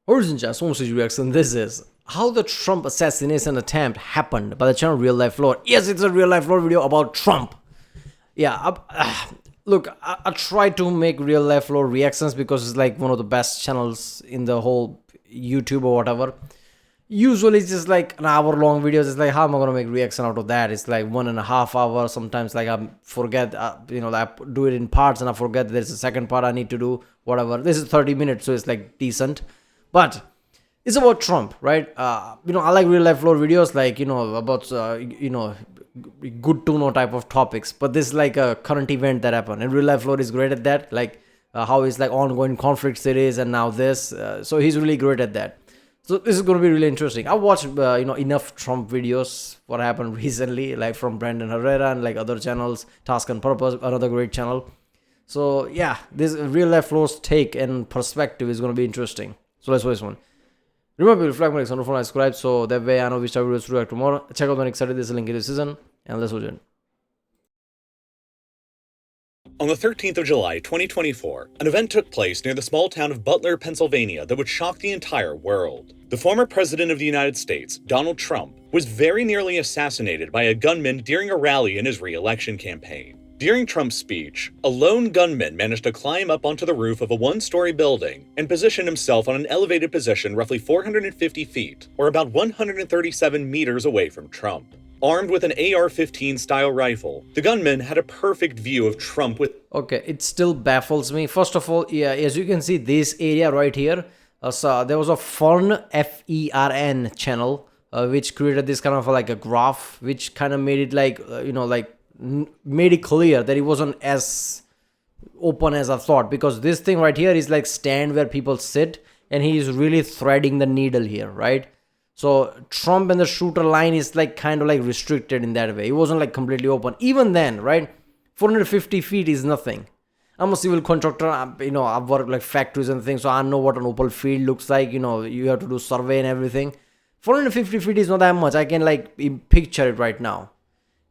Origin Jazz Homestage Reaction. This is how the Trump assassination attempt happened by the channel Real Life Lore. Yes, it's a Real Life Lore video about Trump. Yeah, look, I try to make Real Life Lore reactions because it's like one of the best channels in the whole YouTube or whatever. Usually it's just like an hour long videos. It's like, how am I gonna make reaction out of that? It's like 1.5 hours. Sometimes like I forget, I do it in parts and I forget there's a second part I need to do. Whatever. This is 30 minutes, so it's like decent. But it's about Trump, right? I like Real Life Lore videos, like about good to know type of topics. But this is like a current event that happened, and Real Life Lore is great at that. Like how it's like ongoing conflict series, and now this. So he's really great at that. So this is going to be really interesting. I watched enough Trump videos. What happened recently, like from Brandon Herrera and like other channels, Task and Purpose, another great channel. So yeah, this Real Life Lore's take and perspective is going to be interesting. So let's watch this one. Remember to flag my next on phone, subscribe, so that way I know which videos to react tomorrow. Check out my next Saturday, this link in the season, and let's watch it. On the 13th of July, 2024, an event took place near the small town of Butler, Pennsylvania that would shock the entire world. The former president of the United States, Donald Trump, was very nearly assassinated by a gunman during a rally in his re-election campaign. During Trump's speech, a lone gunman managed to climb up onto the roof of a one-story building and position himself on an elevated position roughly 450 feet, or about 137 meters away from Trump. Armed with an AR-15 style rifle, the gunman had a perfect view of Trump with... Okay, it still baffles me. First of all, yeah, as you can see, this area right here, so there was a Fern, F-E-R-N channel, which created this kind of like a graph, which kind of made it like, made it clear that it wasn't as open as I thought, because this thing right here is like stand where people sit, and he is really threading the needle here, right? So Trump and the shooter line is like kind of like restricted in that way. It wasn't like completely open. Even then, right? 450 feet is nothing. I'm a civil contractor. I've worked like factories and things, so I know what an open field looks like. You have to do survey and everything. 450 feet is not that much. I can like picture it right now.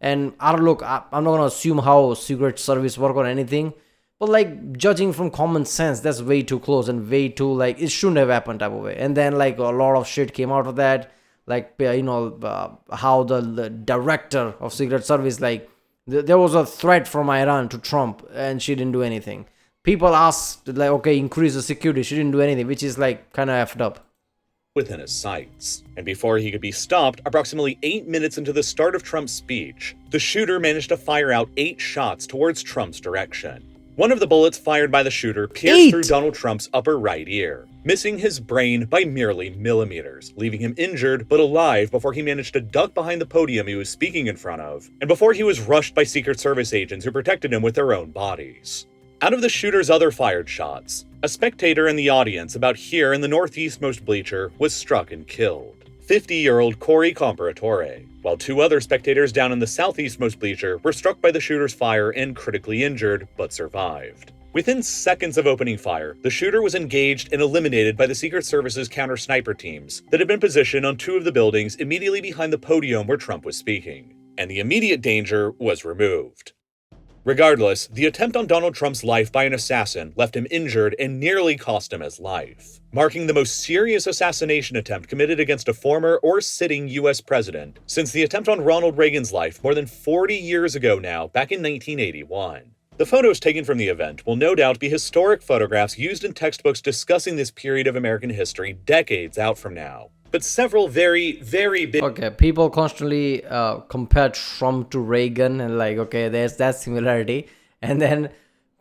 And I'm not gonna assume how Secret Service work or anything. But like judging from common sense, that's way too close and way too like it shouldn't have happened type of way. And then like a lot of shit came out of that, like how the director of Secret Service, like there was a threat from Iran to Trump and she didn't do anything. People asked like, okay, increase the security. She didn't do anything, which is like kind of effed up. Within his sights. And before he could be stopped, approximately 8 minutes into the start of Trump's speech, the shooter managed to fire out 8 shots towards Trump's direction. One of the bullets fired by the shooter pierced through Donald Trump's upper right ear, missing his brain by merely millimeters, leaving him injured but alive before he managed to duck behind the podium he was speaking in front of, and before he was rushed by Secret Service agents who protected him with their own bodies. Out of the shooter's other fired shots, a spectator in the audience about here in the northeastmost bleacher was struck and killed. 50-year-old Corey Comparatore, while 2 other spectators down in the southeastmost bleacher were struck by the shooter's fire and critically injured, but survived. Within seconds of opening fire, the shooter was engaged and eliminated by the Secret Service's counter-sniper teams that had been positioned on 2 of the buildings immediately behind the podium where Trump was speaking, and the immediate danger was removed. Regardless, the attempt on Donald Trump's life by an assassin left him injured and nearly cost him his life, marking the most serious assassination attempt committed against a former or sitting U.S. president since the attempt on Ronald Reagan's life more than 40 years ago now, back in 1981. The photos taken from the event will no doubt be historic photographs used in textbooks discussing this period of American history decades out from now. But several very, very big... Okay, people constantly compare Trump to Reagan and like, okay, there's that similarity. And then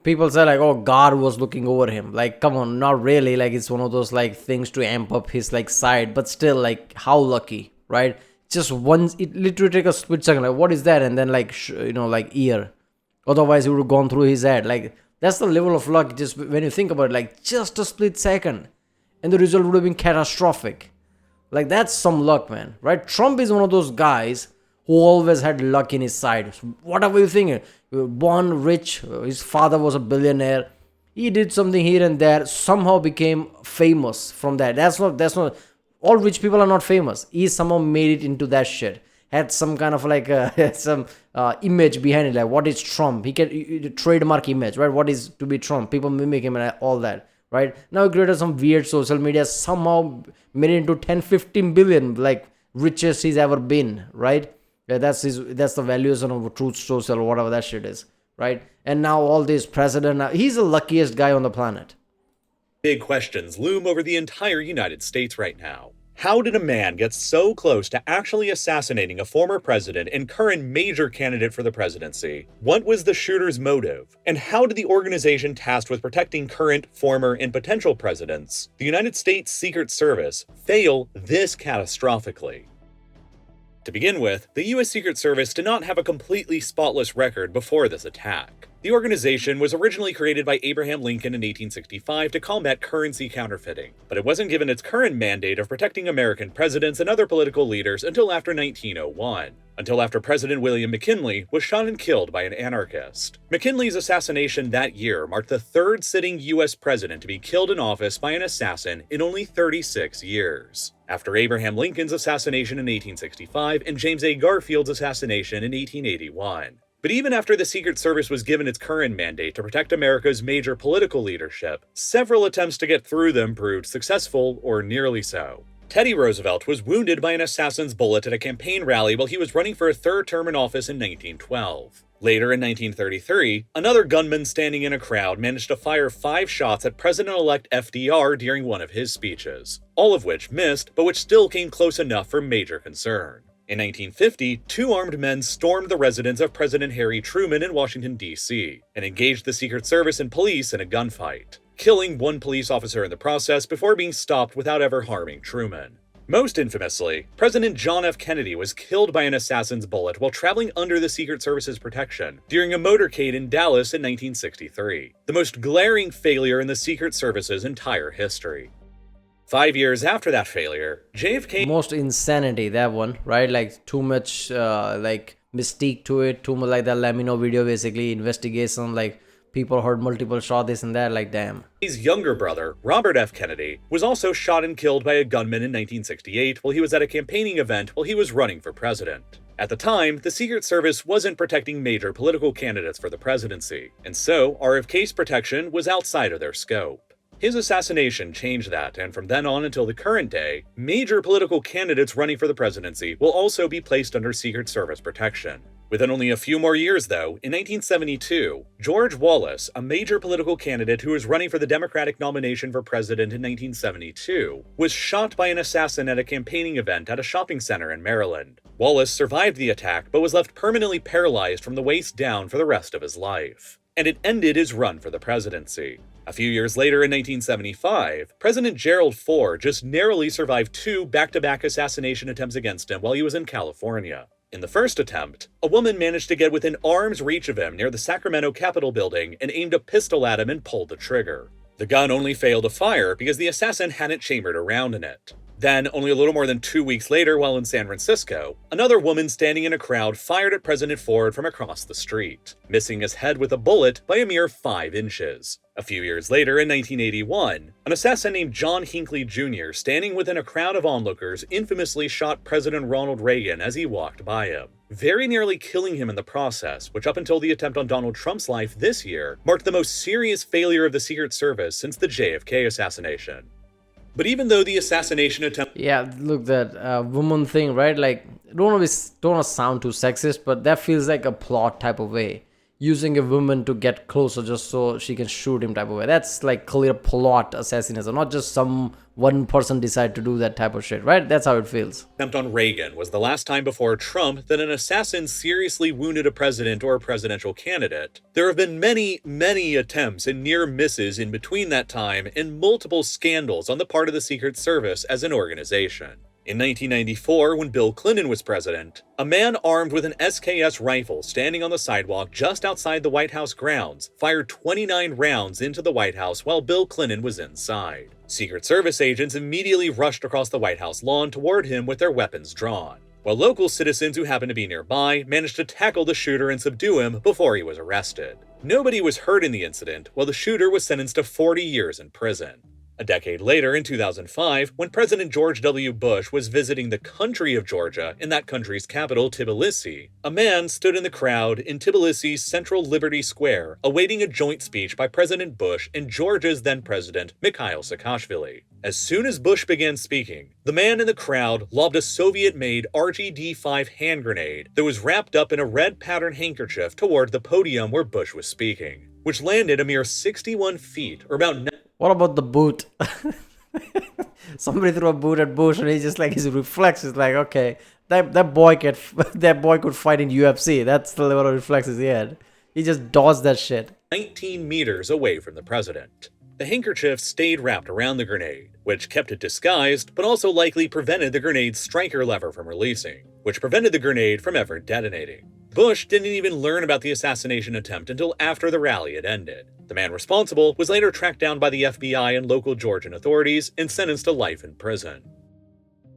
people say like, oh, God was looking over him. Like, come on, not really. Like, it's one of those like things to amp up his like side. But still, like, how lucky, right? Just once, it literally take a split second. Like, what is that? And then like, like ear. Otherwise, it would have gone through his head. Like, that's the level of luck. Just when you think about it, like just a split second. And the result would have been catastrophic. Like, that's some luck, man, right? Trump is one of those guys who always had luck in his side. Whatever you think, born rich, his father was a billionaire. He did something here and there, somehow became famous from that. That's not, all rich people are not famous. He somehow made it into that shit. Had some kind of like some image behind it, like what is Trump? He can trademark image, right? What is to be Trump? People mimic him and all that. right? Now he created some weird social media, somehow made it into 10-15 billion, like richest he's ever been, right? Yeah, that's the valuation of Truth Social or whatever that shit is, right? And now all these president, he's the luckiest guy on the planet. Big questions loom over the entire United States right now. How did a man get so close to actually assassinating a former president and current major candidate for the presidency? What was the shooter's motive? And how did the organization tasked with protecting current, former, and potential presidents, the United States Secret Service, fail this catastrophically? To begin with, the U.S. Secret Service did not have a completely spotless record before this attack. The organization was originally created by Abraham Lincoln in 1865 to combat currency counterfeiting, but it wasn't given its current mandate of protecting American presidents and other political leaders until after 1901, until after President William McKinley was shot and killed by an anarchist. McKinley's assassination that year marked the third sitting U.S. president to be killed in office by an assassin in only 36 years, after Abraham Lincoln's assassination in 1865 and James A. Garfield's assassination in 1881. But even after the Secret Service was given its current mandate to protect America's major political leadership, several attempts to get through them proved successful, or nearly so. Teddy Roosevelt was wounded by an assassin's bullet at a campaign rally while he was running for a third term in office in 1912. Later in 1933, another gunman standing in a crowd managed to fire 5 shots at President-elect FDR during one of his speeches, all of which missed, but which still came close enough for major concern. In 1950, 2 armed men stormed the residence of President Harry Truman in Washington, D.C., and engaged the Secret Service and police in a gunfight, killing 1 police officer in the process before being stopped without ever harming Truman. Most infamously, President John F. Kennedy was killed by an assassin's bullet while traveling under the Secret Service's protection during a motorcade in Dallas in 1963, the most glaring failure in the Secret Service's entire history. 5 years after that failure, JFK... Most insanity, that one, right? Like, too much, like, mystique to it, too much like that Lamino video, basically, investigation, like, people heard multiple shots, this and that, like, damn. His younger brother, Robert F. Kennedy, was also shot and killed by a gunman in 1968 while he was at a campaigning event while he was running for president. At the time, the Secret Service wasn't protecting major political candidates for the presidency, and so RFK's protection was outside of their scope. His assassination changed that, and from then on until the current day, major political candidates running for the presidency will also be placed under Secret Service protection. Within only a few more years, though, in 1972, George Wallace, a major political candidate who was running for the Democratic nomination for president in 1972, was shot by an assassin at a campaigning event at a shopping center in Maryland. Wallace survived the attack, but was left permanently paralyzed from the waist down for the rest of his life, and it ended his run for the presidency. A few years later in 1975, President Gerald Ford just narrowly survived 2 back-to-back assassination attempts against him while he was in California. In the first attempt, a woman managed to get within arm's reach of him near the Sacramento Capitol building and aimed a pistol at him and pulled the trigger. The gun only failed to fire because the assassin hadn't chambered a round in it. Then, only a little more than 2 weeks later, while in San Francisco, another woman standing in a crowd fired at President Ford from across the street, missing his head with a bullet by a mere 5 inches. A few years later, in 1981, an assassin named John Hinckley Jr., standing within a crowd of onlookers, infamously shot President Ronald Reagan as he walked by him, very nearly killing him in the process, which up until the attempt on Donald Trump's life this year, marked the most serious failure of the Secret Service since the JFK assassination. But even though the assassination attempt... Yeah, look, that woman thing, right? Like, don't want to sound too sexist, but that feels like a plot type of way. Using a woman to get closer just so she can shoot him type of way. That's like clear plot assassination, not just some one person decide to do that type of shit, right? That's how it feels. Attempt on Reagan was the last time before Trump that an assassin seriously wounded a president or a presidential candidate. There have been many attempts and near misses in between that time and multiple scandals on the part of the Secret Service as an organization. In 1994, when Bill Clinton was president, a man armed with an SKS rifle standing on the sidewalk just outside the White House grounds fired 29 rounds into the White House while Bill Clinton was inside. Secret Service agents immediately rushed across the White House lawn toward him with their weapons drawn, while local citizens who happened to be nearby managed to tackle the shooter and subdue him before he was arrested. Nobody was hurt in the incident, while the shooter was sentenced to 40 years in prison. A decade later, in 2005, when President George W. Bush was visiting the country of Georgia in that country's capital, Tbilisi, a man stood in the crowd in Tbilisi's Central Liberty Square awaiting a joint speech by President Bush and Georgia's then-president, Mikhail Saakashvili. As soon as Bush began speaking, the man in the crowd lobbed a Soviet-made RGD-5 hand grenade that was wrapped up in a red patterned handkerchief toward the podium where Bush was speaking, which landed a mere 61 feet, or about... What about the boot? Somebody threw a boot at Bush, and he's just like, his reflex is like, okay, that boy could fight in UFC. That's the level of reflexes he had. He just dodged that shit. 19 meters away from the president. The handkerchief stayed wrapped around the grenade, which kept it disguised, but also likely prevented the grenade's striker lever from releasing, which prevented the grenade from ever detonating. Bush didn't even learn about the assassination attempt until after the rally had ended. The man responsible was later tracked down by the FBI and local Georgian authorities and sentenced to life in prison.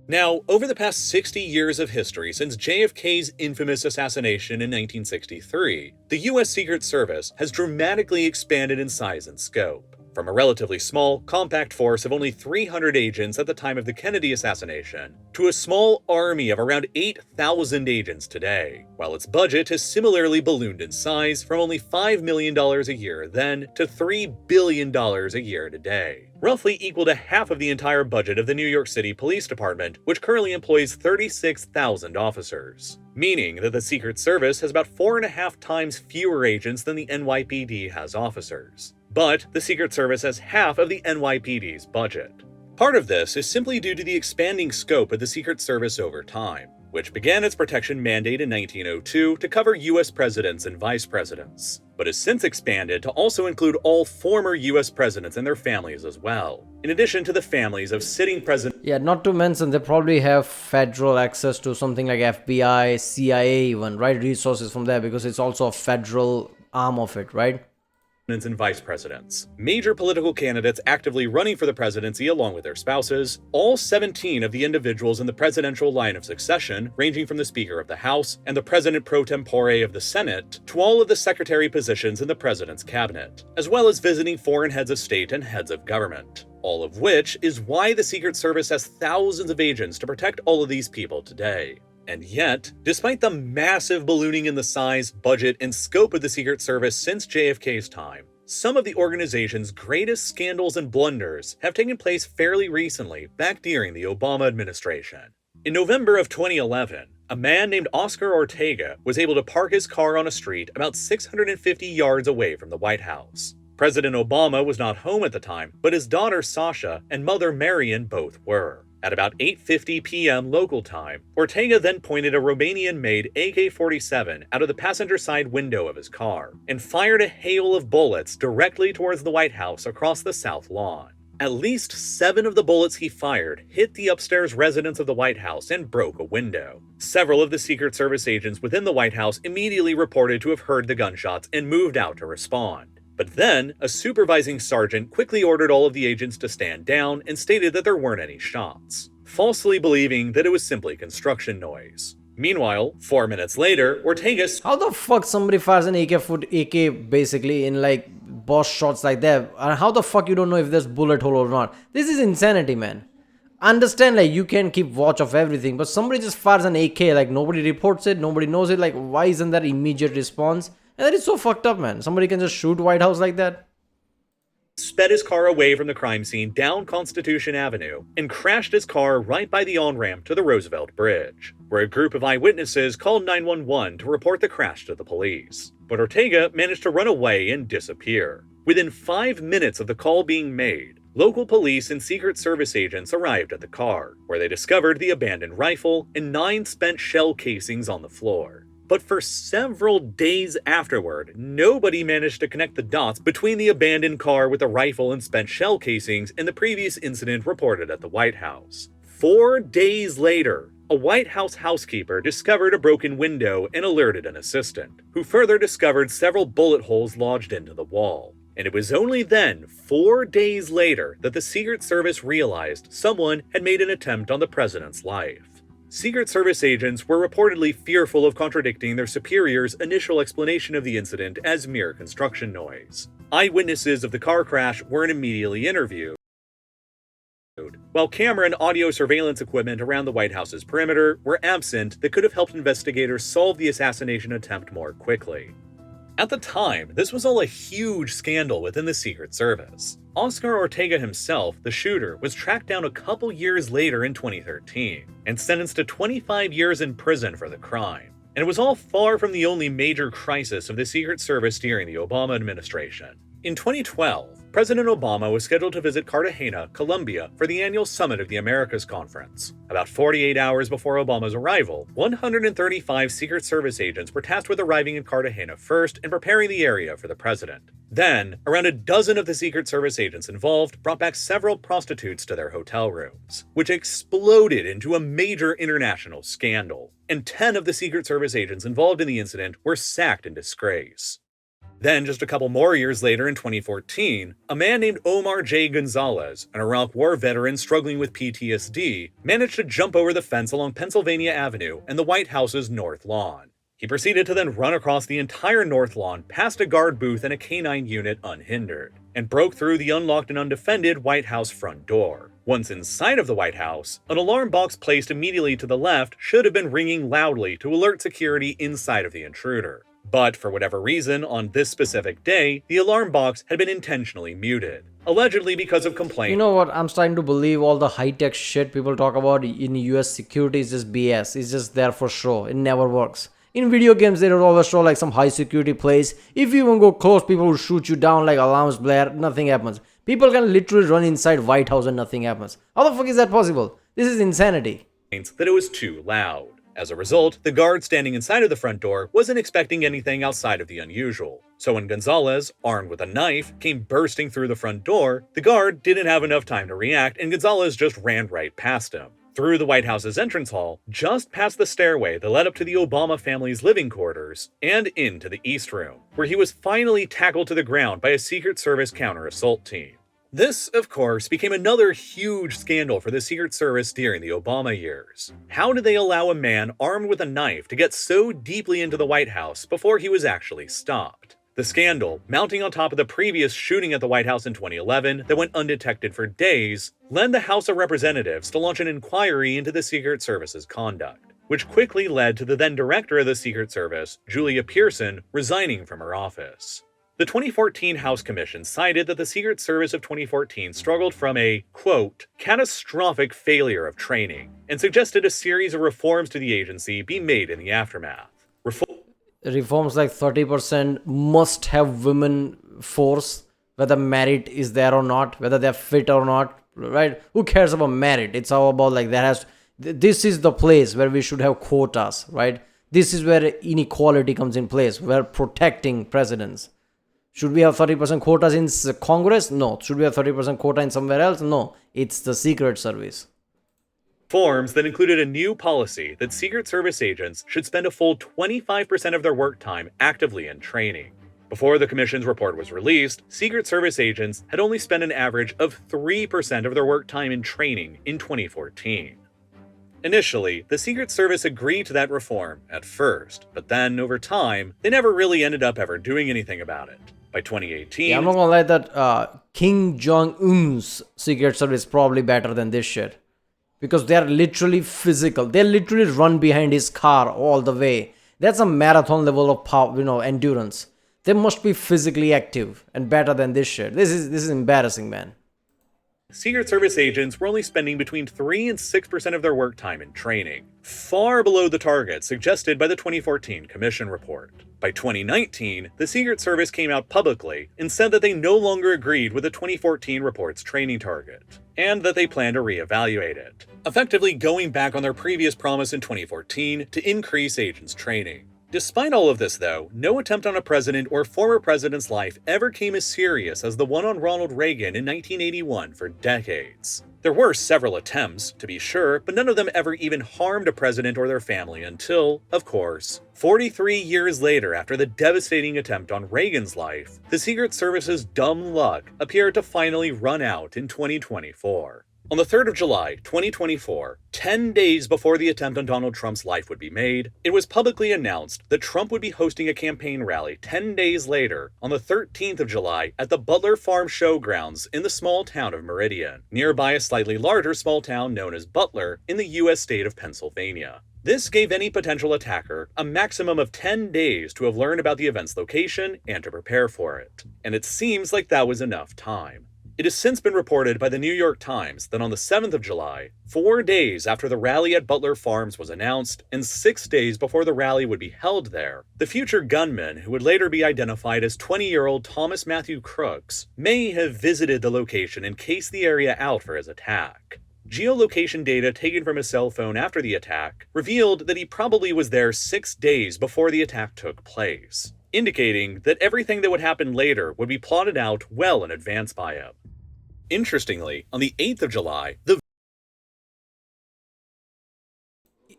Now, over the past 60 years of history since JFK's infamous assassination in 1963, the U.S. Secret Service has dramatically expanded in size and scope. From a relatively small, compact force of only 300 agents at the time of the Kennedy assassination, to a small army of around 8,000 agents today, while its budget has similarly ballooned in size from only $5 million a year then to $3 billion a year today, roughly equal to half of the entire budget of the New York City Police Department, which currently employs 36,000 officers. Meaning that the Secret Service has about 4.5 times fewer agents than the NYPD has officers. But the Secret Service has half of the NYPD's budget. Part of this is simply due to the expanding scope of the Secret Service over time, which began its protection mandate in 1902 to cover US presidents and vice presidents, but has since expanded to also include all former US presidents and their families as well, in addition to the families of sitting presidents. Yeah, not to mention they probably have federal access to something like FBI, CIA even, right? Resources from there, because it's also a federal arm of it, right? And vice presidents, major political candidates actively running for the presidency along with their spouses, all 17 of the individuals in the presidential line of succession, ranging from the Speaker of the House and the President pro tempore of the Senate, to all of the secretary positions in the president's cabinet, as well as visiting foreign heads of state and heads of government. All of which is why the Secret Service has thousands of agents to protect all of these people today. And yet, despite the massive ballooning in the size, budget, and scope of the Secret Service since JFK's time, some of the organization's greatest scandals and blunders have taken place fairly recently, back during the Obama administration. In November of 2011, a man named Oscar Ortega was able to park his car on a street about 650 yards away from the White House. President Obama was not home at the time, but his daughter Sasha and mother Marian both were. At about 8:50 p.m. local time, Ortega then pointed a Romanian-made AK-47 out of the passenger side window of his car and fired a hail of bullets directly towards the White House across the South Lawn. At least 7 of the bullets he fired hit the upstairs residence of the White House and broke a window. Several of the Secret Service agents within the White House immediately reported to have heard the gunshots and moved out to respond. But then, a supervising sergeant quickly ordered all of the agents to stand down and stated that there weren't any shots, falsely believing that it was simply construction noise. Meanwhile, 4 minutes later, Ortega... How the fuck somebody fires an AK basically in like boss shots like that? And how the fuck you don't know if there's bullet hole or not? This is insanity, man. Understand, like, you can keep watch of everything, but somebody just fires an AK, like nobody reports it, nobody knows it, like why isn't that immediate response? And that is so fucked up, man. Somebody can just shoot White House like that. Sped his car away from the crime scene down Constitution Avenue and crashed his car right by the on-ramp to the Roosevelt Bridge, where a group of eyewitnesses called 911 to report the crash to the police. But Ortega managed to run away and disappear. Within 5 minutes of the call being made, local police and Secret Service agents arrived at the car, where they discovered the abandoned rifle and 9 spent shell casings on the floor. But for several days afterward, nobody managed to connect the dots between the abandoned car with the rifle and spent shell casings and the previous incident reported at the White House. 4 days later, a White House housekeeper discovered a broken window and alerted an assistant, who further discovered several bullet holes lodged into the wall. And it was only then, 4 days later, that the Secret Service realized someone had made an attempt on the president's life. Secret Service agents were reportedly fearful of contradicting their superiors' initial explanation of the incident as mere construction noise. Eyewitnesses of the car crash weren't immediately interviewed. while camera and audio surveillance equipment around the White House's perimeter were absent that could have helped investigators solve the assassination attempt more quickly. At the time, this was all a huge scandal within the Secret Service. Oscar Ortega himself, the shooter, was tracked down a couple years later in 2013 and sentenced to 25 years in prison for the crime. And it was all far from the only major crisis of the Secret Service during the Obama administration. In 2012, President Obama was scheduled to visit Cartagena, Colombia, for the annual Summit of the Americas conference. About 48 hours before Obama's arrival, 135 Secret Service agents were tasked with arriving in Cartagena first and preparing the area for the president. Then, around a dozen of the Secret Service agents involved brought back several prostitutes to their hotel rooms, which exploded into a major international scandal. And 10 of the Secret Service agents involved in the incident were sacked in disgrace. Then, just a couple more years later in 2014, a man named Omar J. Gonzalez, an Iraq War veteran struggling with PTSD, managed to jump over the fence along Pennsylvania Avenue and the White House's North Lawn. He proceeded to then run across the entire North Lawn past a guard booth and a canine unit unhindered, and broke through the unlocked and undefended White House front door. Once inside of the White House, an alarm box placed immediately to the left should have been ringing loudly to alert security inside of the intruder. But for whatever reason, on this specific day, the alarm box had been intentionally muted, allegedly because of complaints. You know what? I'm starting to believe all the high-tech shit people talk about in US security is just BS. It's just there for show. It never works. In video games, they don't always show like some high security place. If you even go close, people will shoot you down like alarms blare. Nothing happens. People can literally run inside White House and nothing happens. How the fuck is that possible? This is insanity. That it was too loud. As a result, the guard standing inside of the front door wasn't expecting anything outside of the unusual. So when Gonzalez, armed with a knife, came bursting through the front door, the guard didn't have enough time to react and Gonzalez just ran right past him. Through the White House's entrance hall, just past the stairway that led up to the Obama family's living quarters, and into the East Room, where he was finally tackled to the ground by a Secret Service counter-assault team. This, of course, became another huge scandal for the Secret Service during the Obama years. How did they allow a man armed with a knife to get so deeply into the White House before he was actually stopped? The scandal, mounting on top of the previous shooting at the White House in 2011 that went undetected for days, led the House of Representatives to launch an inquiry into the Secret Service's conduct, which quickly led to the then director of the Secret Service, Julia Pearson, resigning from her office. The 2014 House Commission cited that the Secret Service of 2014 struggled from a, quote, catastrophic failure of training, and suggested a series of reforms to the agency be made in the aftermath. Reforms like 30% must have women force, whether merit is there or not, whether they're fit or not, right? Who cares about merit? It's all about like this is the place where we should have quotas, right? This is where inequality comes in place. We're protecting presidents. Should we have 30% quotas in Congress? No. Should we have 30% quota in somewhere else? No. It's the Secret Service. Reforms that included a new policy that Secret Service agents should spend a full 25% of their work time actively in training. Before the Commission's report was released, Secret Service agents had only spent an average of 3% of their work time in training in 2014. Initially, the Secret Service agreed to that reform at first, but then, over time, they never really ended up ever doing anything about it. By 2018... Yeah, I'm not gonna lie that Kim Jong-un's Secret Service is probably better than this shit. Because they're literally physical. They literally run behind his car all the way. That's a marathon level of power, endurance. They must be physically active and better than this shit. This is embarrassing, man. Secret Service agents were only spending between 3 and 6% of their work time in training, far below the target suggested by the 2014 Commission report. By 2019, the Secret Service came out publicly and said that they no longer agreed with the 2014 report's training target, and that they plan to reevaluate it, effectively going back on their previous promise in 2014 to increase agents' training. Despite all of this, though, no attempt on a president or former president's life ever came as serious as the one on Ronald Reagan in 1981 for decades. There were several attempts, to be sure, but none of them ever even harmed a president or their family until, of course, 43 years later after the devastating attempt on Reagan's life, the Secret Service's dumb luck appeared to finally run out in 2024. On the 3rd of July, 2024, 10 days before the attempt on Donald Trump's life would be made, it was publicly announced that Trump would be hosting a campaign rally 10 days later, on the 13th of July, at the Butler Farm Showgrounds in the small town of Meridian, nearby a slightly larger small town known as Butler in the U.S. state of Pennsylvania. This gave any potential attacker a maximum of 10 days to have learned about the event's location and to prepare for it. And it seems like that was enough time. It has since been reported by the New York Times that on the 7th of July, 4 days after the rally at Butler Farms was announced, and 6 days before the rally would be held there, the future gunman, who would later be identified as 20-year-old Thomas Matthew Crooks, may have visited the location and cased the area out for his attack. Geolocation data taken from his cell phone after the attack revealed that he probably was there 6 days before the attack took place, indicating that everything that would happen later would be plotted out well in advance by him. Interestingly, on the 8th of July,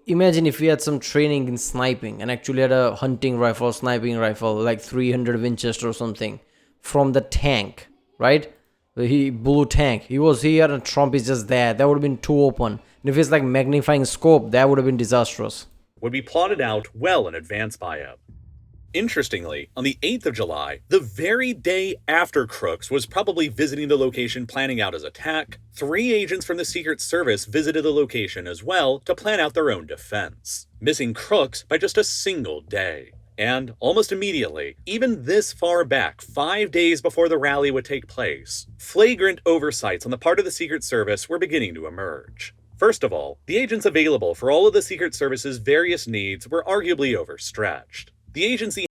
Imagine if we had some training in sniping and actually had a hunting rifle, sniping rifle, like 300 Winchester or something, from the tank, right? He blue tank. He was here and Trump is just there. That would have been too open. And if it's like magnifying scope, that would have been disastrous. Would be plotted out well in advance by him. Interestingly, on the 8th of July, the very day after Crooks was probably visiting the location planning out his attack, 3 agents from the Secret Service visited the location as well to plan out their own defense, missing Crooks by just a single day. And almost immediately, even this far back, 5 days before the rally would take place, flagrant oversights on the part of the Secret Service were beginning to emerge. First of all, the agents available for all of the Secret Service's various needs were arguably overstretched. The agency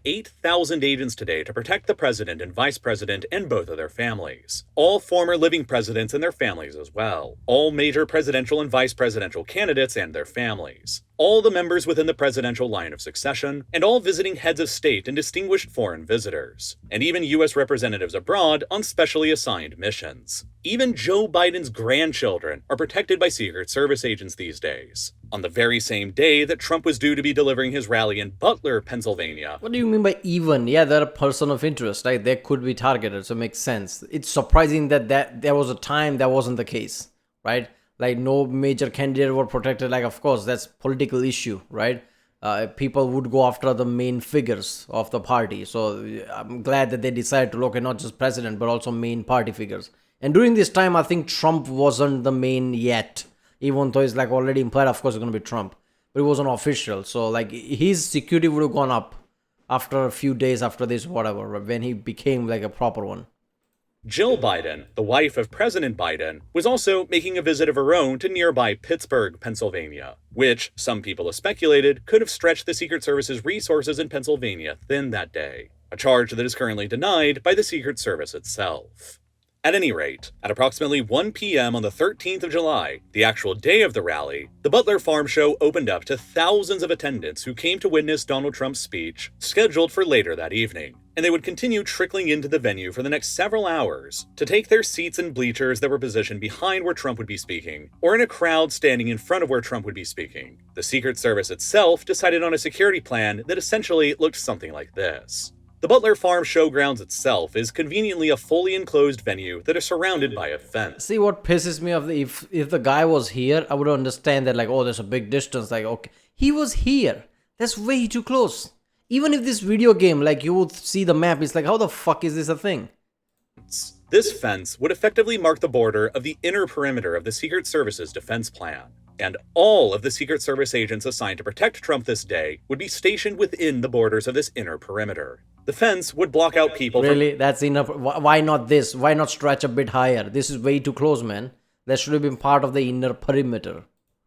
8,000 agents today to protect the president and vice president and both of their families. All former living presidents and their families as well. All major presidential and vice presidential candidates and their families. All the members within the presidential line of succession, and all visiting heads of state and distinguished foreign visitors, and even U.S. representatives abroad on specially assigned missions. Even Joe Biden's grandchildren are protected by Secret Service agents these days. On the very same day that Trump was due to be delivering his rally in Butler, Pennsylvania. What do you mean by even? Yeah, they're a person of interest, right? They could be targeted, so it makes sense. It's surprising that there was a time that wasn't the case, right? Like no major candidate were protected. Like, of course, that's political issue, right? People would go after the main figures of the party. So I'm glad that they decided to look at not just president, but also main party figures. And during this time, I think Trump wasn't the main yet. Even though it's like already implied, of course, it's going to be Trump. But it wasn't official. So like his security would have gone up after a few days after this, whatever, when he became like a proper one. Jill Biden, the wife of President Biden, was also making a visit of her own to nearby Pittsburgh, Pennsylvania, which, some people have speculated, could have stretched the Secret Service's resources in Pennsylvania thin that day, a charge that is currently denied by the Secret Service itself. At any rate, at approximately 1 p.m. on the 13th of July, the actual day of the rally, the Butler Farm Show opened up to thousands of attendants who came to witness Donald Trump's speech, scheduled for later that evening. And they would continue trickling into the venue for the next several hours to take their seats in bleachers that were positioned behind where Trump would be speaking, or in a crowd standing in front of where Trump would be speaking. The Secret Service itself decided on a security plan that essentially looked something like this. The Butler Farm Showgrounds itself is conveniently a fully enclosed venue that is surrounded by a fence. See, what pisses me off, if the guy was here, I would understand that, like, oh, there's a big distance, like, okay. He was here. That's way too close. Even if this video game, like, you would see the map, it's like, how the fuck is this a thing? This fence would effectively mark the border of the inner perimeter of the Secret Service's defense plan. And all of the Secret Service agents assigned to protect Trump this day would be stationed within the borders of this inner perimeter. The fence would block out people Really? That's enough. Why not this? Why not stretch a bit higher? This is way too close, man. That should have been part of the inner perimeter.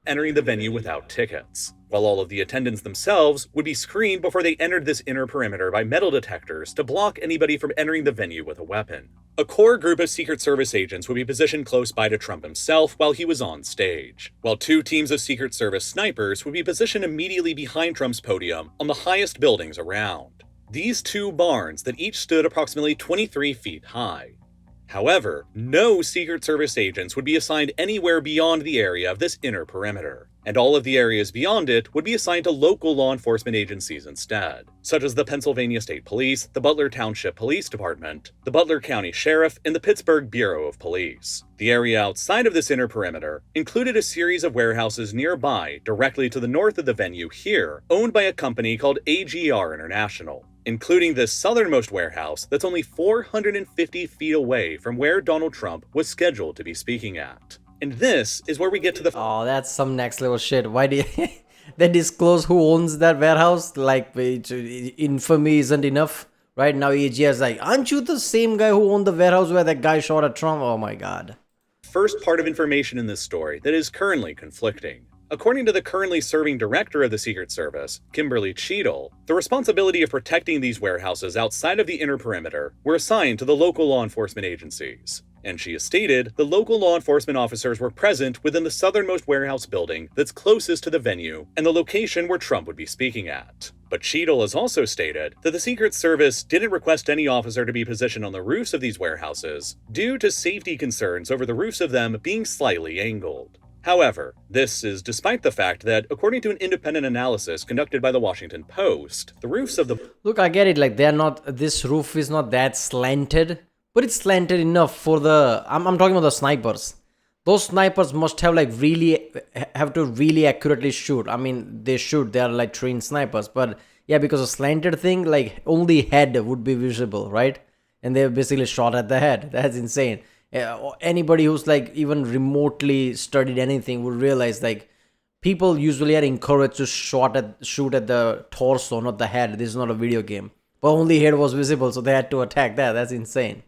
Entering the venue without tickets, while all of the attendants themselves would be screened before they entered this inner perimeter by metal detectors to block anybody from entering the venue with a weapon. A core group of Secret Service agents would be positioned close by to Trump himself while he was on stage, while 2 teams of Secret Service snipers would be positioned immediately behind Trump's podium on the highest buildings around. These 2 barns that each stood approximately 23 feet high. However, no Secret Service agents would be assigned anywhere beyond the area of this inner perimeter. and all of the areas beyond it would be assigned to local law enforcement agencies instead, such as the Pennsylvania State Police, the Butler Township Police Department, the Butler County Sheriff, and the Pittsburgh Bureau of Police. The area outside of this inner perimeter included a series of warehouses nearby, directly to the north of the venue here, owned by a company called AGR International, including this southernmost warehouse that's only 450 feet away from where Donald Trump was scheduled to be speaking at. And this is where we get to the... Oh, that's some next level shit. Why do you... they disclose who owns that warehouse? Like, infamy isn't enough. Right now, AGR is like, aren't you the same guy who owned the warehouse where that guy shot at Trump? Oh my god. First part of information in this story that is currently conflicting. According to the currently serving director of the Secret Service, Kimberly Cheadle, the responsibility of protecting these warehouses outside of the inner perimeter were assigned to the local law enforcement agencies. And she has stated the local law enforcement officers were present within the southernmost warehouse building that's closest to the venue and the location where Trump would be speaking at. But Cheadle has also stated that the Secret Service didn't request any officer to be positioned on the roofs of these warehouses due to safety concerns over the roofs of them being slightly angled. However, this is despite the fact that, according to an independent analysis conducted by the Washington Post, the roofs of the... Look, I get it, like, this roof is not that slanted, but it's slanted enough for the... I'm talking about the snipers. Those snipers must have, like, have to really accurately shoot. I mean, they are, like, trained snipers, but, yeah, because a slanted thing, like, only head would be visible, right? And they basically shot at the head. That's insane. Anybody who's like even remotely studied anything would realize like people usually are encouraged to shoot at the torso, not the head. This is not a video game. But only head was visible, so they had to attack that. That's insane.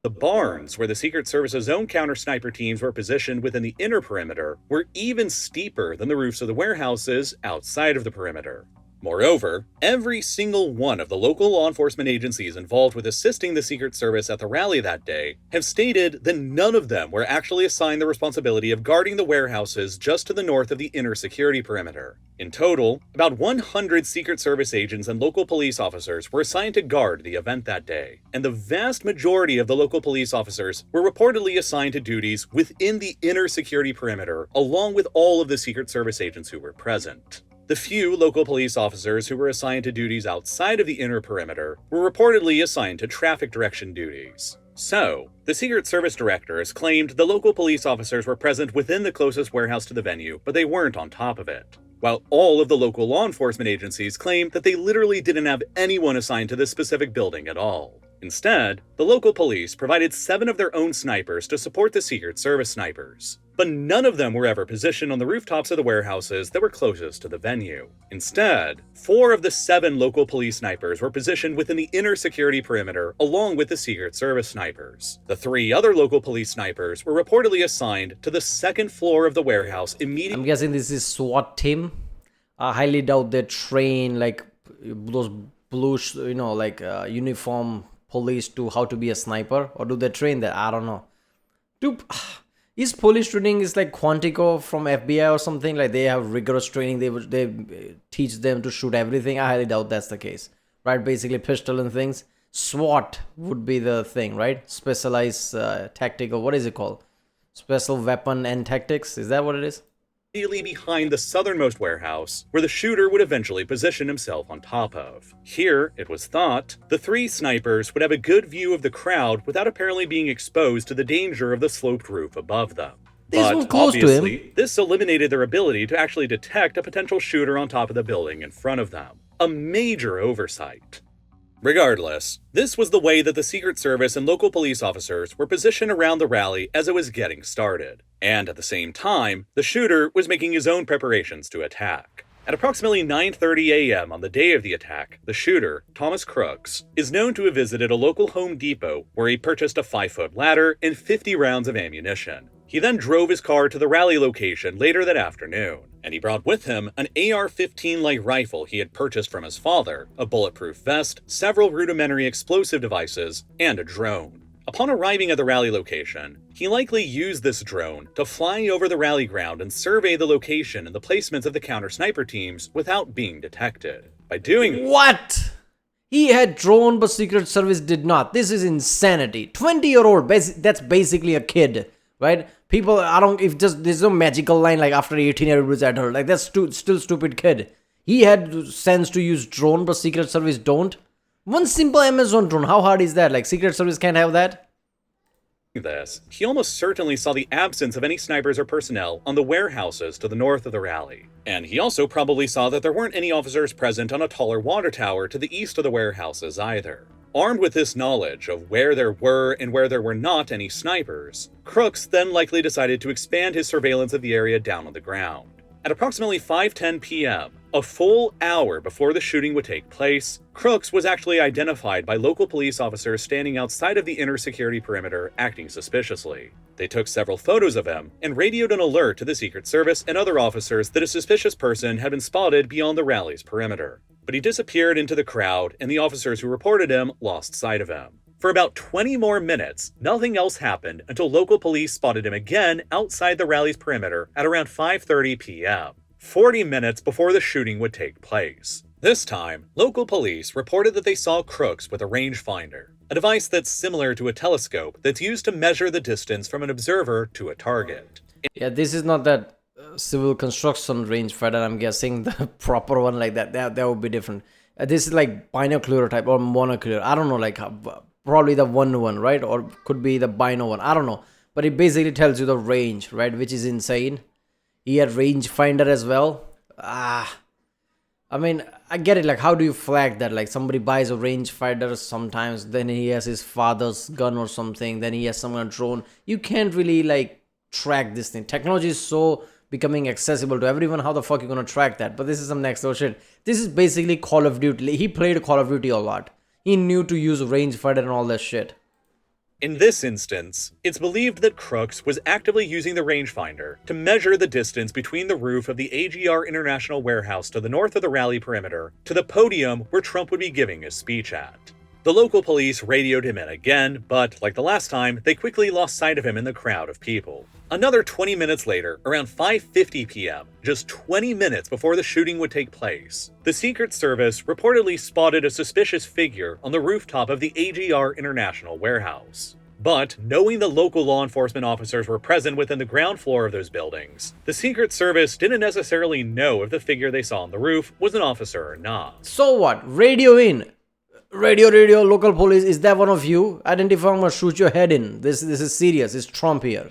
The barns, where the Secret Service's own counter-sniper teams were positioned within the inner perimeter, were even steeper than the roofs of the warehouses outside of the perimeter. Moreover, every single one of the local law enforcement agencies involved with assisting the Secret Service at the rally that day have stated that none of them were actually assigned the responsibility of guarding the warehouses just to the north of the inner security perimeter. In total, about 100 Secret Service agents and local police officers were assigned to guard the event that day, and the vast majority of the local police officers were reportedly assigned to duties within the inner security perimeter, along with all of the Secret Service agents who were present. The few local police officers who were assigned to duties outside of the inner perimeter were reportedly assigned to traffic direction duties. So, the Secret Service directors claimed the local police officers were present within the closest warehouse to the venue, but they weren't on top of it. While all of the local law enforcement agencies claimed that they literally didn't have anyone assigned to this specific building at all. Instead, the local police provided 7 of their own snipers to support the Secret Service snipers. But none of them were ever positioned on the rooftops of the warehouses that were closest to the venue. Instead, 4 of the 7 local police snipers were positioned within the inner security perimeter along with the Secret Service snipers. The 3 other local police snipers were reportedly assigned to the second floor of the warehouse immediately. I'm guessing this is SWAT team. I highly doubt they train like those blue, uniform police to how to be a sniper, or do they train that? I don't know. Is police training is like Quantico from FBI or something? Like they have rigorous training. They teach them to shoot everything. I highly doubt that's the case, right? Basically pistol and things. SWAT would be the thing, right? Specialized tactical. What is it called? Special weapon and tactics. Is that what it is? Immediately behind the southernmost warehouse, where the shooter would eventually position himself on top of. Here, it was thought, the 3 snipers would have a good view of the crowd without apparently being exposed to the danger of the sloped roof above them. But obviously, this eliminated their ability to actually detect a potential shooter on top of the building in front of them. A major oversight. Regardless, this was the way that the Secret Service and local police officers were positioned around the rally as it was getting started. And at the same time, the shooter was making his own preparations to attack. At approximately 9:30 a.m. on the day of the attack, the shooter, Thomas Crooks, is known to have visited a local Home Depot where he purchased a 5-foot ladder and 50 rounds of ammunition. He then drove his car to the rally location later that afternoon, and he brought with him an AR-15 light rifle he had purchased from his father, a bulletproof vest, several rudimentary explosive devices, and a drone. Upon arriving at the rally location, he likely used this drone to fly over the rally ground and survey the location and the placements of the counter-sniper teams without being detected. By doing what? He had drone, but Secret Service did not. This is insanity. 20-year-old, that's basically a kid, right? People, I don't, if just there's no magical line like after 18 everybody's adult. Like that's still stupid kid. He had sense to use drone, but Secret Service don't. One simple Amazon drone, how hard is that? Like Secret Service can't have that? This, he almost certainly saw the absence of any snipers or personnel on the warehouses to the north of the rally. And he also probably saw that there weren't any officers present on a taller water tower to the east of the warehouses either. Armed with this knowledge of where there were and where there were not any snipers, Crooks then likely decided to expand his surveillance of the area down on the ground. At approximately 5:10 p.m., a full hour before the shooting would take place, Crooks was actually identified by local police officers standing outside of the inner security perimeter acting suspiciously. They took several photos of him and radioed an alert to the Secret Service and other officers that a suspicious person had been spotted beyond the rally's perimeter. But he disappeared into the crowd, and the officers who reported him lost sight of him. For about 20 more minutes, nothing else happened until local police spotted him again outside the rally's perimeter at around 5:30 p.m., 40 minutes before the shooting would take place. This time, local police reported that they saw Crooks with a rangefinder, a device that's similar to a telescope that's used to measure the distance from an observer to a target. Yeah, this is not that civil construction rangefinder, I'm guessing. The proper one like that would be different. This is like binocular type or monocular. I don't know, like probably the one, right? Or could be the bino one. I don't know. But it basically tells you the range, right? Which is insane. He had rangefinder as well. I mean, I get it. Like, how do you flag that? Like, somebody buys a rangefinder sometimes, then he has his father's gun or something, then he has some kind of drone. You can't really, like, track this thing. Technology is so becoming accessible to everyone. How the fuck you gonna track that? But this is some next level shit. This is basically Call of Duty. He played Call of Duty a lot. He knew to use rangefinder and all that shit. In this instance, it's believed that Crooks was actively using the rangefinder to measure the distance between the roof of the AGR International Warehouse to the north of the rally perimeter to the podium where Trump would be giving his speech at. The local police radioed him in again, but like the last time, they quickly lost sight of him in the crowd of people. Another 20 minutes later, around 5:50 p.m., just 20 minutes before the shooting would take place, the Secret Service reportedly spotted a suspicious figure on the rooftop of the AGR International Warehouse. But, knowing the local law enforcement officers were present within the ground floor of those buildings, the Secret Service didn't necessarily know if the figure they saw on the roof was an officer or not. So what? Radio in. Radio, local police, is that one of you? Identify, I'm gonna shoot your head in. This is serious. It's Trump here.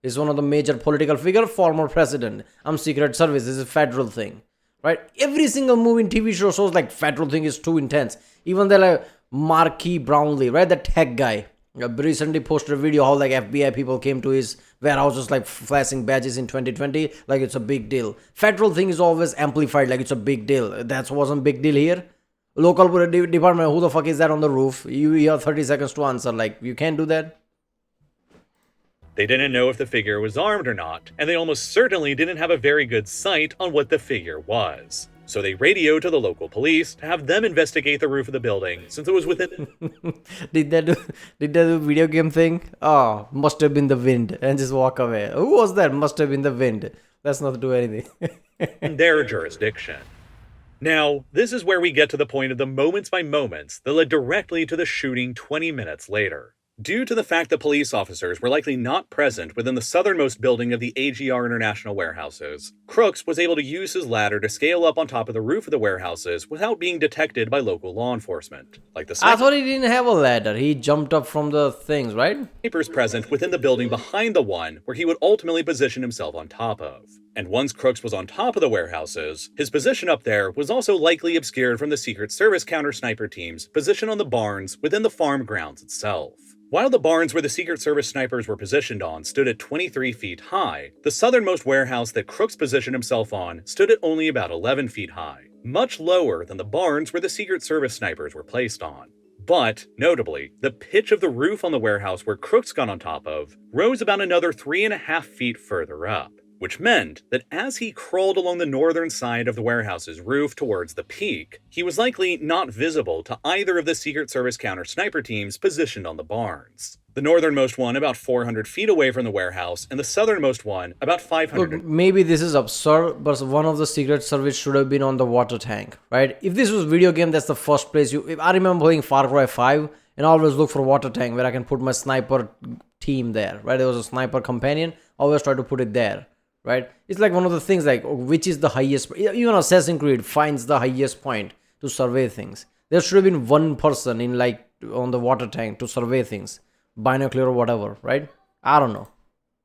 He's one of the major political figure, former president. I'm Secret Service. This is a federal thing, right? Every single movie and TV show shows like federal thing is too intense. Even the like Marquis Brownlee, right? The tech guy. Recently posted a video how like FBI people came to his warehouses like flashing badges in 2020 like it's a big deal. Federal thing is always amplified like it's a big deal. That wasn't big deal here. Local department, who the fuck is that on the roof? You have 30 seconds to answer. Like, you can't do that. They didn't know if the figure was armed or not, and they almost certainly didn't have a very good sight on what the figure was. So they radioed to the local police to have them investigate the roof of the building, since it was within... Did that do video game thing? Oh, must have been the wind, and just walk away. Who was that? Must have been the wind. Let's not do anything. their jurisdiction. Now, this is where we get to the point of the moments by moments that led directly to the shooting 20 minutes later. Due to the fact that police officers were likely not present within the southernmost building of the AGR International warehouses, Crooks was able to use his ladder to scale up on top of the roof of the warehouses without being detected by local law enforcement. Like the I thought he didn't have a ladder. He jumped up from the things, right? snipers present within the building behind the one where he would ultimately position himself on top of. And once Crooks was on top of the warehouses, his position up there was also likely obscured from the Secret Service counter-sniper team's position on the barns within the farm grounds itself. While the barns where the Secret Service snipers were positioned on stood at 23 feet high, the southernmost warehouse that Crooks positioned himself on stood at only about 11 feet high, much lower than the barns where the Secret Service snipers were placed on. But, notably, the pitch of the roof on the warehouse where Crooks got on top of rose about another 3.5 feet further up, which meant that as he crawled along the northern side of the warehouse's roof towards the peak, he was likely not visible to either of the Secret Service counter-sniper teams positioned on the barns. The northernmost one about 400 feet away from the warehouse, and the southernmost one about 500. Look, maybe this is absurd, but one of the Secret Service should have been on the water tank, right? If this was video game, that's the first place you... If I remember playing Far Cry 5, and I always look for water tank where I can put my sniper team there, right? There was a sniper companion. always try to put it there, right? It's like one of the things like which is the highest. Even Assassin's Creed finds the highest point to survey things. There should have been one person in like on the water tank to survey things, binocular or whatever, right? I don't know.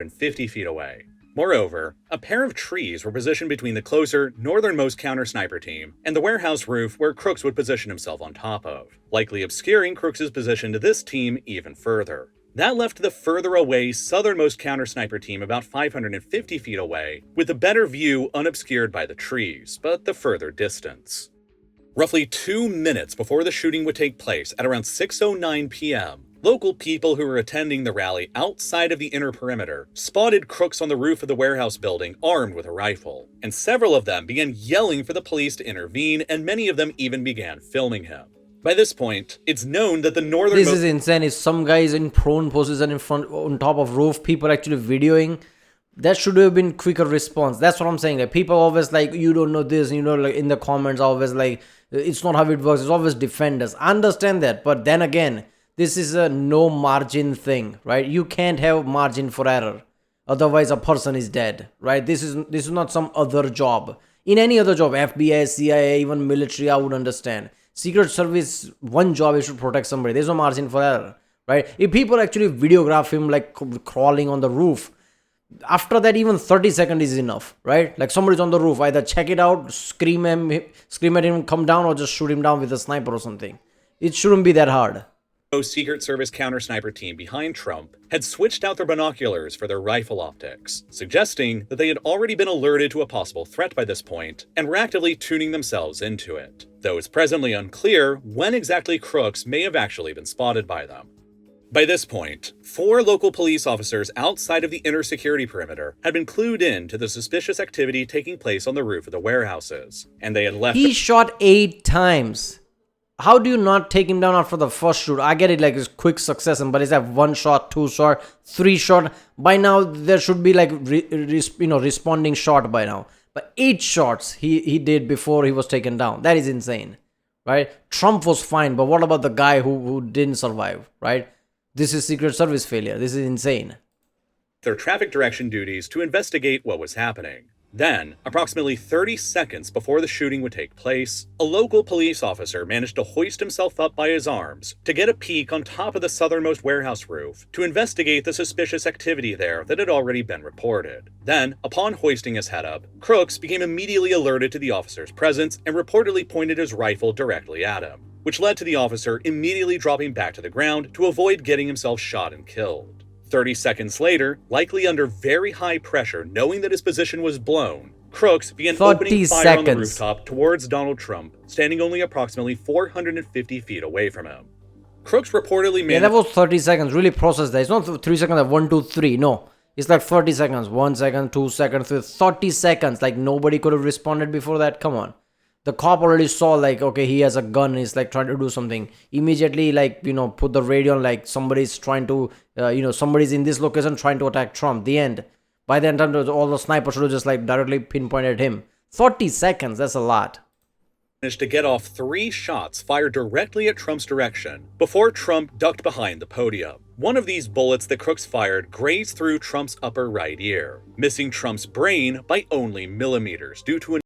50 feet away. Moreover, a pair of trees were positioned between the closer, northernmost counter-sniper team and the warehouse roof where Crooks would position himself on top of, likely obscuring Crooks' position to this team even further. That left the further away southernmost counter-sniper team about 550 feet away, with a better view unobscured by the trees, but the further distance. Roughly 2 minutes before the shooting would take place at around 6:09 p.m., local people who were attending the rally outside of the inner perimeter spotted Crooks on the roof of the warehouse building armed with a rifle, and several of them began yelling for the police to intervene, and many of them even began filming him. By this point, it's known that the northernmost... This is insane. If some guy is in prone position in front, on top of roof, people actually videoing, that should have been quicker response. That's what I'm saying. Like, people always like, you don't know this, like in the comments always like, it's not how it works. It's always defend us. I understand that, but then again, this is a no margin thing, right? You can't have margin for error. Otherwise, a person is dead, right? This is not some other job. In any other job, FBI, CIA, even military, I would understand. Secret Service, one job is to protect somebody. There's no margin for error, right? If people actually videograph him like crawling on the roof, after that, even 30 seconds is enough, right? Like somebody's on the roof, either check it out, scream at him, come down, or just shoot him down with a sniper or something. It shouldn't be that hard. Secret Service counter-sniper team behind Trump had switched out their binoculars for their rifle optics, suggesting that they had already been alerted to a possible threat by this point and were actively tuning themselves into it, though it's presently unclear when exactly Crooks may have actually been spotted by them. By this point, 4 local police officers outside of the inner security perimeter had been clued in to the suspicious activity taking place on the roof of the warehouses, and they had left... He shot 8 times. How do you not take him down after the first shoot? I get it, like it's quick succession, but it's like 1 shot, 2 shot, 3 shot. By now, there should be like responding shot by now. But 8 shots he did before he was taken down. That is insane, right? Trump was fine, but what about the guy who didn't survive, right? This is Secret Service failure. This is insane. Their traffic direction duties to investigate what was happening. Then, approximately 30 seconds before the shooting would take place, a local police officer managed to hoist himself up by his arms to get a peek on top of the southernmost warehouse roof to investigate the suspicious activity there that had already been reported. Then, upon hoisting his head up, Crooks became immediately alerted to the officer's presence and reportedly pointed his rifle directly at him, which led to the officer immediately dropping back to the ground to avoid getting himself shot and killed. 30 seconds later, likely under very high pressure, knowing that his position was blown, Crooks began opening fire on the rooftop towards Donald Trump, standing only approximately 450 feet away from him. Crooks reportedly managed... Yeah, that was 30 seconds. Really process that. It's not 3 seconds, like 1, 2, 3. No. It's like 30 seconds. 1 second, 2 seconds, 30 seconds. Like nobody could have responded before that. Come on. The cop already saw like, okay, he has a gun. He's like trying to do something. Immediately, like, put the radio on, like somebody's trying to, somebody's in this location trying to attack Trump. The end. By the end, all the snipers should have just like directly pinpointed him. 30 seconds. That's a lot. Managed to get off 3 shots fired directly at Trump's direction before Trump ducked behind the podium. One of these bullets that Crooks fired grazed through Trump's upper right ear, missing Trump's brain by only millimeters due to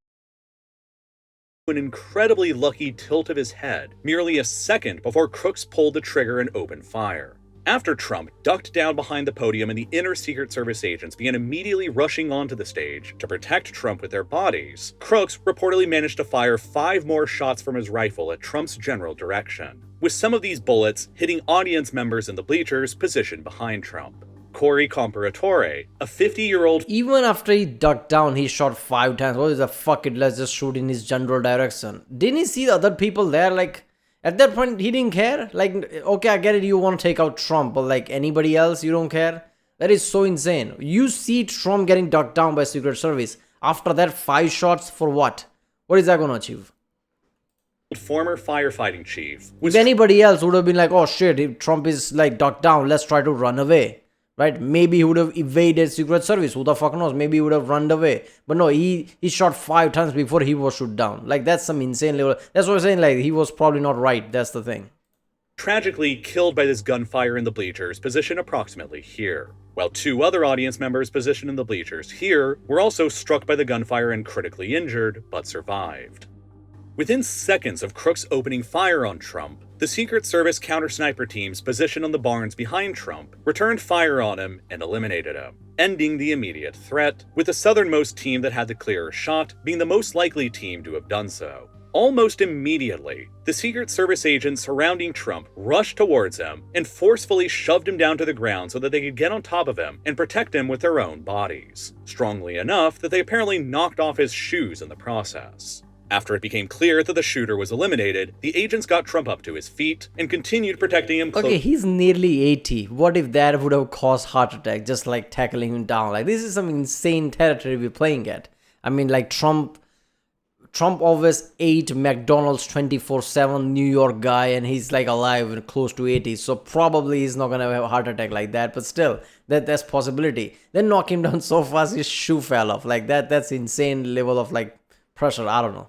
an incredibly lucky tilt of his head merely a second before Crooks pulled the trigger and opened fire. After Trump ducked down behind the podium and the inner Secret Service agents began immediately rushing onto the stage to protect Trump with their bodies, Crooks reportedly managed to fire 5 more shots from his rifle at Trump's general direction, with some of these bullets hitting audience members in the bleachers positioned behind Trump. Corey Comparatore, a 50-year-old... Even after he ducked down, he shot 5 times. What is the fuck it? Let's just shoot in his general direction. Didn't he see the other people there? Like, at that point, he didn't care. Like, okay, I get it. You want to take out Trump, but like anybody else, you don't care? That is so insane. You see Trump getting ducked down by Secret Service. After that, 5 shots for what? What is that going to achieve? Former firefighting chief. If anybody else would have been like, oh shit, if Trump is like ducked down, let's try to run away. Right? Maybe he would have evaded Secret Service. Who the fuck knows? Maybe he would have run away. But no, he shot 5 times before he was shot down. Like, that's some insane level. That's what I'm saying. Like, he was probably not right. That's the thing. Tragically killed by this gunfire in the bleachers, positioned approximately here. while 2 other audience members positioned in the bleachers here were also struck by the gunfire and critically injured, but survived. Within seconds of crooks opening fire on Trump, the Secret Service counter-sniper teams positioned on the barns behind Trump returned fire on him and eliminated him, ending the immediate threat, with the southernmost team that had the clearer shot being the most likely team to have done so. Almost immediately, the Secret Service agents surrounding Trump rushed towards him and forcefully shoved him down to the ground so that they could get on top of him and protect him with their own bodies, strongly enough that they apparently knocked off his shoes in the process. After it became clear that the shooter was eliminated, the agents got Trump up to his feet and continued protecting him. Okay, he's nearly 80. What if that would have caused heart attack, just like tackling him down? Like, this is some insane territory we're playing at. I mean, like, Trump always ate McDonald's 24/7, New York guy, and he's like alive and close to 80. So probably he's not gonna have a heart attack like that. But still, that's possibility. Then knock him down so fast his shoe fell off. Like that's insane level of like pressure. I don't know.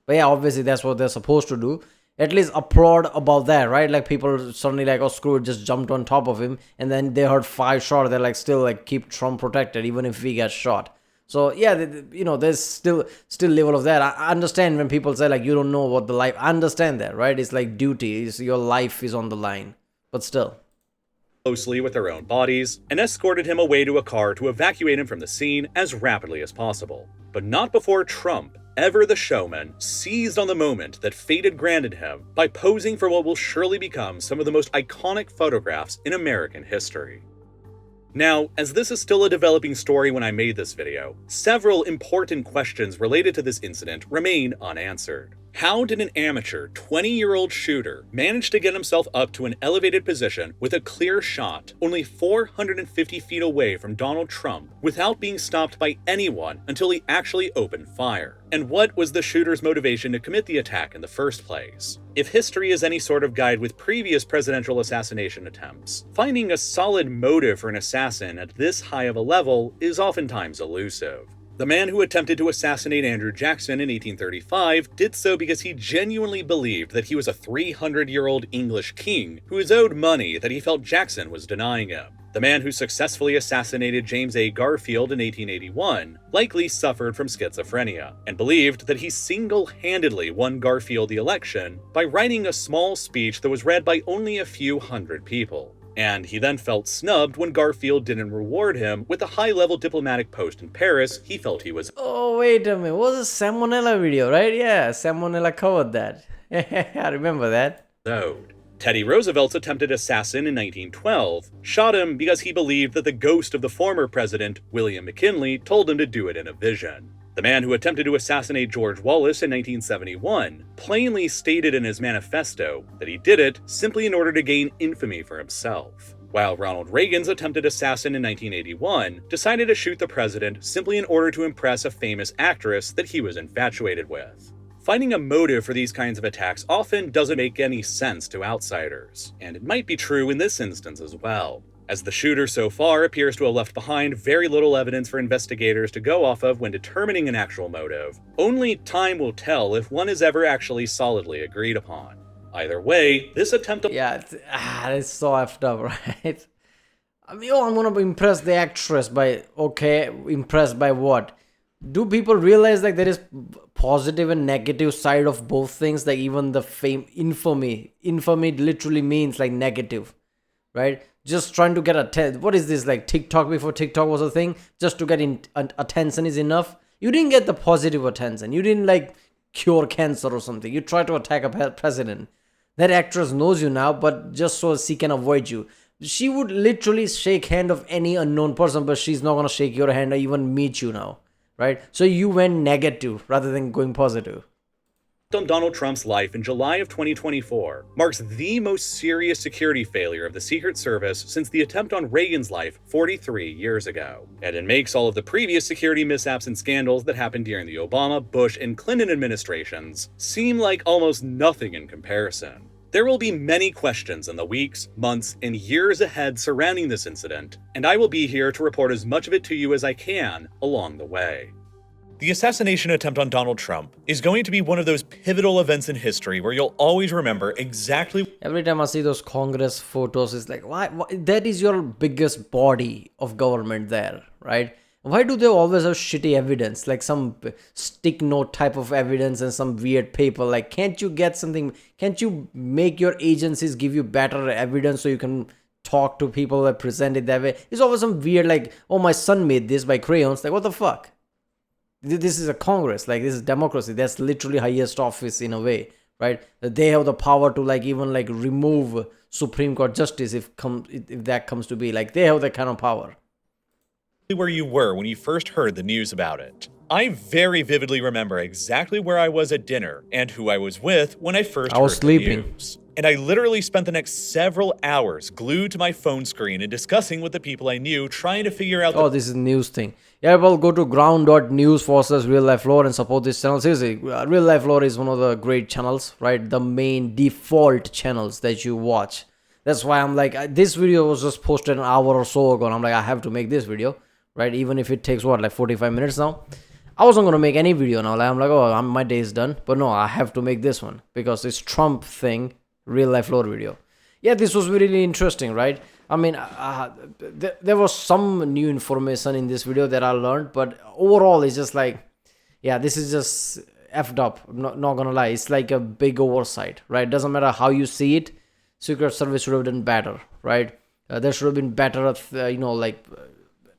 But yeah, obviously that's what they're supposed to do. At least applaud about that, right? Like people suddenly like, oh screw it, just jumped on top of him, and then they heard 5 shots. They're like still like keep Trump protected even if we get shot. So yeah, there's still level of that. I understand when people say like you don't know what the life. I understand that, right? It's like duty. Your life is on the line, but still. Closely with their own bodies and escorted him away to a car to evacuate him from the scene as rapidly as possible. But not before Trump, ever the showman, seized on the moment that fate had granted him by posing for what will surely become some of the most iconic photographs in American history. Now, as this is still a developing story when I made this video, several important questions related to this incident remain unanswered. How did an amateur 20-year-old shooter manage to get himself up to an elevated position with a clear shot only 450 feet away from Donald Trump without being stopped by anyone until he actually opened fire? And what was the shooter's motivation to commit the attack in the first place? If history is any sort of guide with previous presidential assassination attempts, finding a solid motive for an assassin at this high of a level is oftentimes elusive. The man who attempted to assassinate Andrew Jackson in 1835 did so because he genuinely believed that he was a 300-year-old English king who was owed money that he felt Jackson was denying him. The man who successfully assassinated James A. Garfield in 1881 likely suffered from schizophrenia and believed that he single-handedly won Garfield the election by writing a small speech that was read by only a few hundred people. And he then felt snubbed when Garfield didn't reward him with a high-level diplomatic post in Paris he felt he was. Oh, wait a minute. What was a Salmonella video, right? Yeah, Salmonella covered that. I remember that. Owed. Teddy Roosevelt's attempted assassin in 1912 shot him because he believed that the ghost of the former president, William McKinley, told him to do it in a vision. The man who attempted to assassinate George Wallace in 1971 plainly stated in his manifesto that he did it simply in order to gain infamy for himself, while Ronald Reagan's attempted assassin in 1981 decided to shoot the president simply in order to impress a famous actress that he was infatuated with. Finding a motive for these kinds of attacks often doesn't make any sense to outsiders, and it might be true in this instance as well, as the shooter so far appears to have left behind very little evidence for investigators to go off of when determining an actual motive. Only time will tell if one is ever actually solidly agreed upon. Either way, this attempt to— Yeah, it's so effed up, right? I mean, I'm gonna impress the actress by, okay, impressed by what? Do people realize like there is positive and negative side of both things? Like even the infamy literally means like negative, right? Just trying to get what is this, like TikTok before TikTok was a thing? Just to get attention is enough? You didn't get the positive attention. You didn't like cure cancer or something. You try to attack a president. That actress knows you now, but just so she can avoid you. She would literally shake hand of any unknown person, but she's not gonna shake your hand or even meet you now, right? So you went negative rather than going positive. On Donald Trump's life in July of 2024 marks the most serious security failure of the Secret Service since the attempt on Reagan's life 43 years ago. And it makes all of the previous security mishaps and scandals that happened during the Obama, Bush, and Clinton administrations seem like almost nothing in comparison. There will be many questions in the weeks, months, and years ahead surrounding this incident, and I will be here to report as much of it to you as I can along the way. The assassination attempt on Donald Trump is going to be one of those pivotal events in history where you'll always remember exactly. Every time I see those Congress photos, it's like, why? That is your biggest body of government there, right? Why do they always have shitty evidence, like some stick note type of evidence and some weird paper? Like, can't you get something? Can't you make your agencies give you better evidence so you can talk to people that present it that way? It's always some weird, like, oh, my son made this by crayons. Like, what the fuck? This is a Congress, like this is democracy. That's literally highest office in a way, right? They have the power to like even like remove Supreme Court justice if that comes to be. Like they have that kind of power. Where you were when you first heard the news about it. I very vividly remember exactly where I was at dinner and who I was with when I first heard sleeping. the news. And I literally spent the next several hours glued to my phone screen and discussing with the people I knew, trying to figure out. Oh, this is news thing. Yeah, well, go to ground.news/RealLifeLore and support this channel. Seriously, RealLifeLore is one of the great channels, right? The main default channels that you watch. That's why I'm like, this video was just posted an hour or so ago, and I'm like, I have to make this video, right? Even if it takes what, like 45 minutes now. I wasn't gonna make any video now. Like, I'm like, oh, my day is done. But no, I have to make this one because it's Trump thing. RealLifeLore video. Yeah, this was really interesting, right? I mean, there was some new information in this video that I learned, but overall it's just like, yeah, this is just effed up. I'm not gonna lie, it's like a big oversight, right? Doesn't matter how you see it, Secret Service should have done better, right? There should have been better, like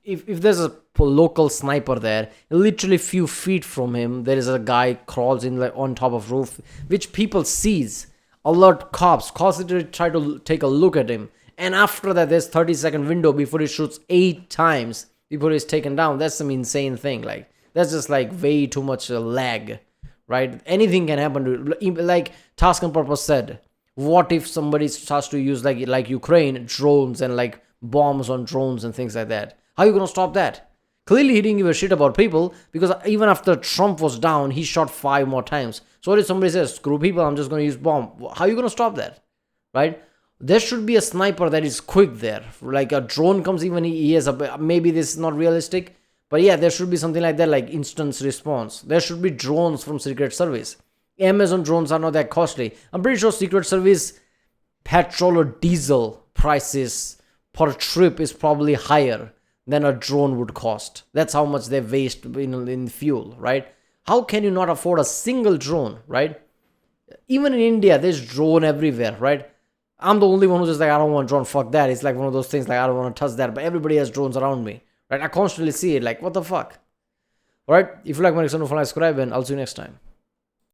if there's a local sniper there, literally few feet from him, there is a guy crawls in like on top of roof, which people sees. Alert cops literally try to take a look at him, and after that there's 30-second window before he shoots 8 times before he's taken down. That's some insane thing. Like that's just like way too much lag, right? Anything can happen to, like Task and Purpose said, what if somebody starts to use like Ukraine drones and like bombs on drones and things like that? How are you gonna stop that? Clearly he didn't give a shit about people, because even after Trump was down, he shot 5 more times. So what if somebody says, screw people, I'm just going to use bomb? How are you going to stop that? Right? There should be a sniper that is quick there. Like a drone comes, even he has maybe this is not realistic. But yeah, there should be something like that, like instant response. There should be drones from Secret Service. Amazon drones are not that costly. I'm pretty sure Secret Service petrol or diesel prices per trip is probably higher than a drone would cost. That's how much they waste in fuel, right? How can you not afford a single drone, right? Even in India, there's drone everywhere, right? I'm the only one who's just like, I don't want a drone, fuck that. It's like one of those things, like, I don't want to touch that, but everybody has drones around me, right? I constantly see it, like, what the fuck? Alright, if you like my channel, subscribe, and I'll see you next time.